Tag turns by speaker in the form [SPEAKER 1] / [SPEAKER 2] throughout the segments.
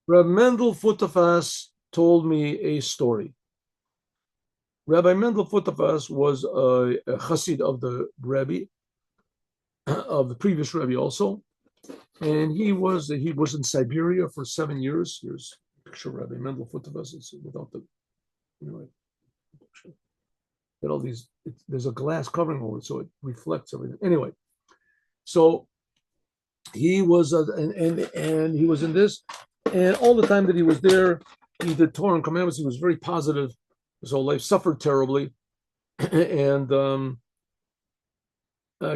[SPEAKER 1] Rabbi Mendel Futafas told me a story. Rabbi Mendel Futafas was a Chassid of the Rabbi, of the previous Rabbi also, and he was in Siberia for 7 years. Here's a picture of Rabbi Mendel Futafas. It's without the, you know, get all these. There's a glass covering over it, so it reflects everything. Anyway, so he was and he was in this, and all the time that he was there, he did Torah and commandments. He was very positive. His whole life suffered terribly, and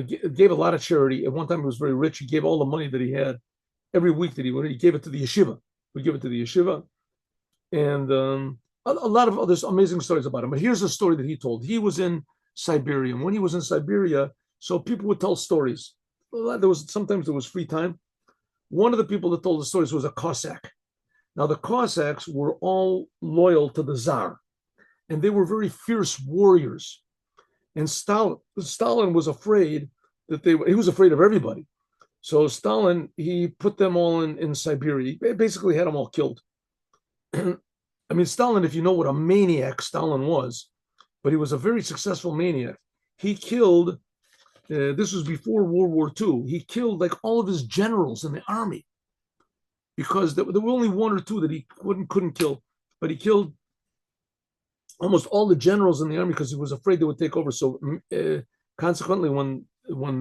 [SPEAKER 1] gave a lot of charity. At one time, he was very rich. He gave all the money that he had every week that he wanted. He gave it to the yeshiva. We give it to the yeshiva, and a lot of other amazing stories about him. But here's a story that he told. He was in Siberia, and when he was in Siberia, so people would tell stories. Sometimes there was free time. One of the people that told the stories was a Cossack. Now the Cossacks were all loyal to the Tsar, and they were very fierce warriors. And Stalin was afraid that he was afraid of everybody. So Stalin, he put them all in Siberia. He basically had them all killed. I mean, Stalin, if you know what a maniac Stalin was, but he was a very successful maniac. He killed, this was before World War II, he killed like all of his generals in the army because there were only one or two that he couldn't kill, but he killed almost all the generals in the army because he was afraid they would take over. So consequently, when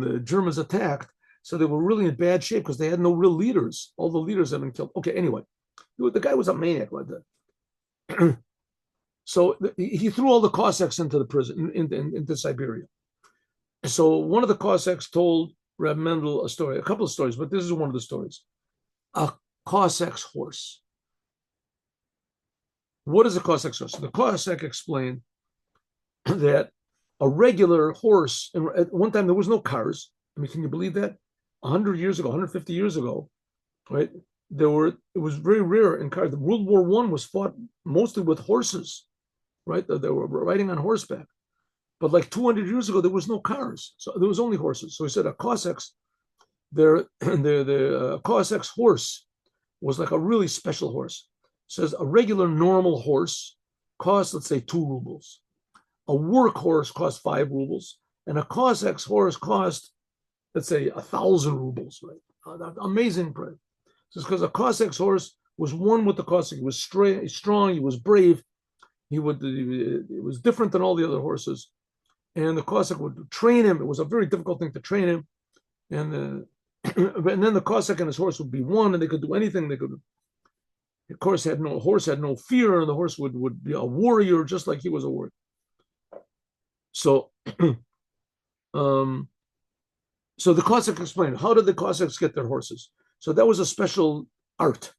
[SPEAKER 1] the Germans attacked, so they were really in bad shape because they had no real leaders. All the leaders had been killed. Okay, anyway, the guy was a maniac like that. So he threw all the Cossacks into the prison, into Siberia. So one of the Cossacks told Reb Mendel a couple of stories, but this is one of the stories. A Cossack's horse. What is a Cossack's horse? So the Cossack explained that a regular horse, and at one time there was no cars. I mean, can you believe that? 100 years ago, 150 years ago, right? It was very rare in cars. World War I was fought mostly with horses, right? They were riding on horseback. But like 200 years ago, there was no cars. So there was only horses. So he said a Cossack's, the Cossack's horse was like a really special horse. Says a regular normal horse costs, let's say, 2 rubles. A work horse costs 5 rubles. And a Cossack's horse cost, let's say, 1,000 rubles, right? Amazing price. Just because a Cossack's horse was one with the Cossack. He was strong, he was brave. It was different than all the other horses. And the Cossack would train him. It was a very difficult thing to train him. And then the Cossack and his horse would be one, and they could do anything they could. The horse had no fear, and the horse would be a warrior, just like he was a warrior. So, so the Cossack explained, how did the Cossacks get their horses? So that was a special art.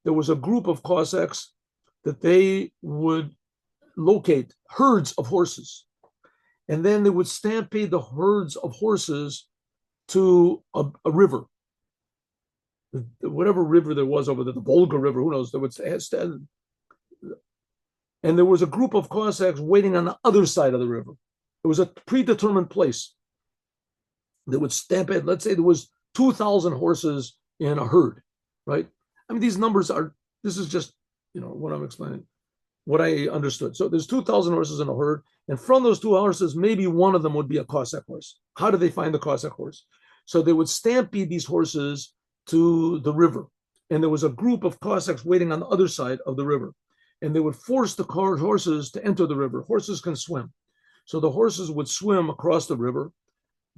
[SPEAKER 1] There was a group of Cossacks that they would locate herds of horses, and then they would stampede the herds of horses to a river. Whatever river there was over there, the Volga River, who knows, they would stand. And there was a group of Cossacks waiting on the other side of the river. It was a predetermined place. They would stampede. Let's say there was 2,000 horses in a herd, right? I mean, these numbers this is just, what I'm explaining, what I understood. So there's 2,000 horses in a herd, and from those 2 horses, maybe one of them would be a Cossack horse. How did they find the Cossack horse? So they would stampede these horses to the river, and there was a group of Cossacks waiting on the other side of the river, and they would force the horses to enter the river. Horses can swim, so the horses would swim across the river.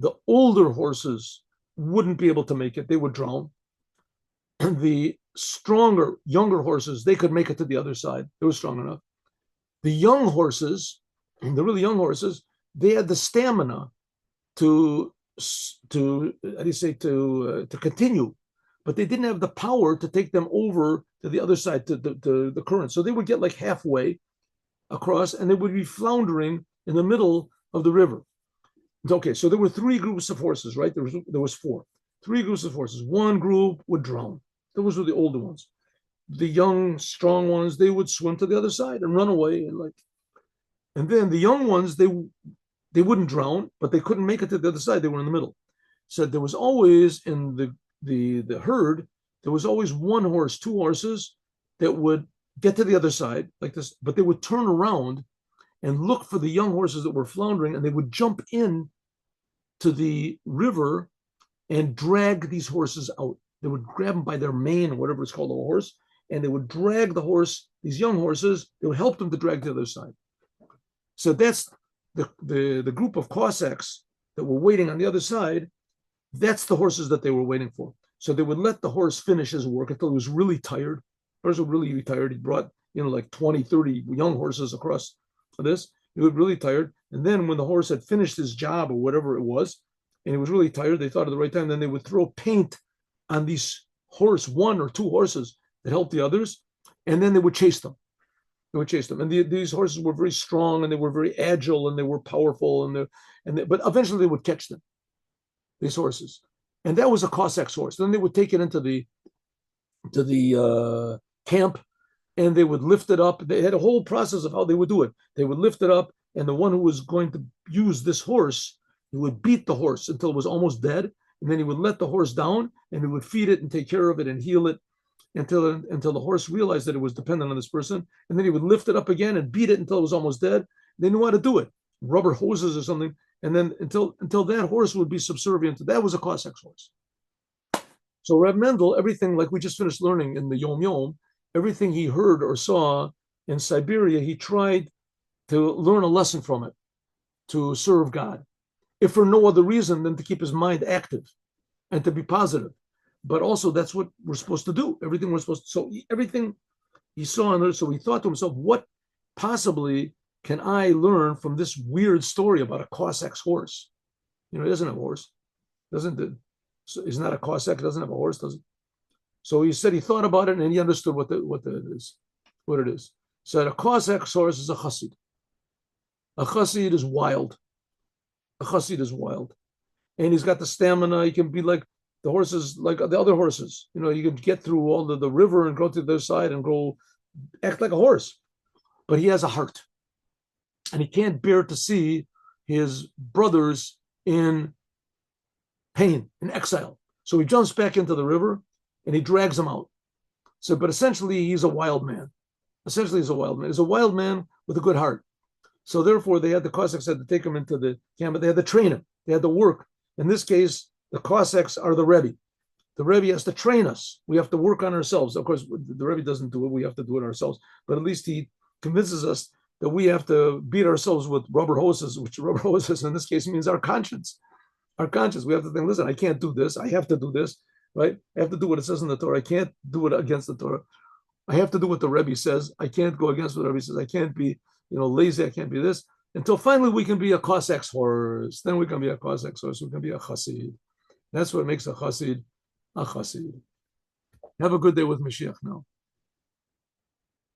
[SPEAKER 1] The older horses wouldn't be able to make it; they would drown. And the stronger, younger horses, they could make it to the other side. They were strong enough. The young horses, the really young horses, they had the stamina to continue, but they didn't have the power to take them over to the other side, to the current. So they would get like halfway across, and they would be floundering in the middle of the river. Okay, so there were 3 groups of horses, right? There was 4. 3 groups of horses. One group would drown. Those were the older ones. The young, strong ones, they would swim to the other side and run away, and then the young ones, they wouldn't drown, but they couldn't make it to the other side. They were in the middle. So there was always in the herd, there was always one horse, 2 horses that would get to the other side like this, but they would turn around and look for the young horses that were floundering, and they would jump in to the river and drag these horses out. They would grab them by their mane or whatever it's called, a horse, and they would drag the horse, these young horses, they would help them to drag to the other side. So that's the group of Cossacks that were waiting on the other side. That's the horses that they were waiting for. So they would let the horse finish his work until he was really tired. The horse was really tired. He brought, like 20, 30 young horses across this. He was really tired. And then when the horse had finished his job or whatever it was, and he was really tired, they thought at the right time, then they would throw paint on these one or two horses that helped the others, and then they would chase them. They would chase them. And these horses were very strong, and they were very agile, and they were powerful, but eventually they would catch them, these horses. And that was a Cossack's horse. Then they would take it into the camp, and they would lift it up. They had a whole process of how they would do it. They would lift it up, and the one who was going to use this horse, he would beat the horse until it was almost dead, and then he would let the horse down, and he would feed it and take care of it and heal it until the horse realized that it was dependent on this person, and then he would lift it up again and beat it until it was almost dead. They knew how to do it, rubber hoses or something, and then until that horse would be subservient to that. Was a Cossack's horse. So Reb Mendel, everything like we just finished learning in the Yom Yom, everything he heard or saw in Siberia, he tried to learn a lesson from it, to serve God, if for no other reason than to keep his mind active and to be positive. But also that's what we're supposed to do. Everything we're supposed to, so everything he saw on earth, so he thought to himself, what possibly can I learn from this weird story about a Cossack's horse? He doesn't have a horse. Doesn't it? So he's not a Cossack, doesn't have a horse, does it? So he said he thought about it and he understood what it is. So a Cossack's horse is a Chassid. A Chassid is wild. A Chassid is wild. And he's got the stamina. He can be like the horses, like the other horses. You can get through all the river and go to the other side and go act like a horse. But he has a heart. And he can't bear to see his brothers in pain, in exile. So he jumps back into the river and he drags them out. So, but essentially, he's a wild man. Essentially, he's a wild man. He's a wild man with a good heart. So therefore, the Cossacks had to take him into the camp, but they had to train him. They had to work. In this case, the Cossacks are the Rebbe. The Rebbe has to train us. We have to work on ourselves. Of course, the Rebbe doesn't do it. We have to do it ourselves. But at least he convinces us that we have to beat ourselves with rubber hoses, which rubber hoses in this case means our conscience. Our conscience. We have to think, listen, I can't do this. I have to do this, right? I have to do what it says in the Torah. I can't do it against the Torah. I have to do what the Rebbe says. I can't go against what the Rebbe says. I can't be, lazy. I can't be this. Until finally we can be a Cossack's horse. Then we can be a Cossack's horse. We can be a Chassid. That's what makes a Chassid a Chassid. Have a good day with Mashiach now.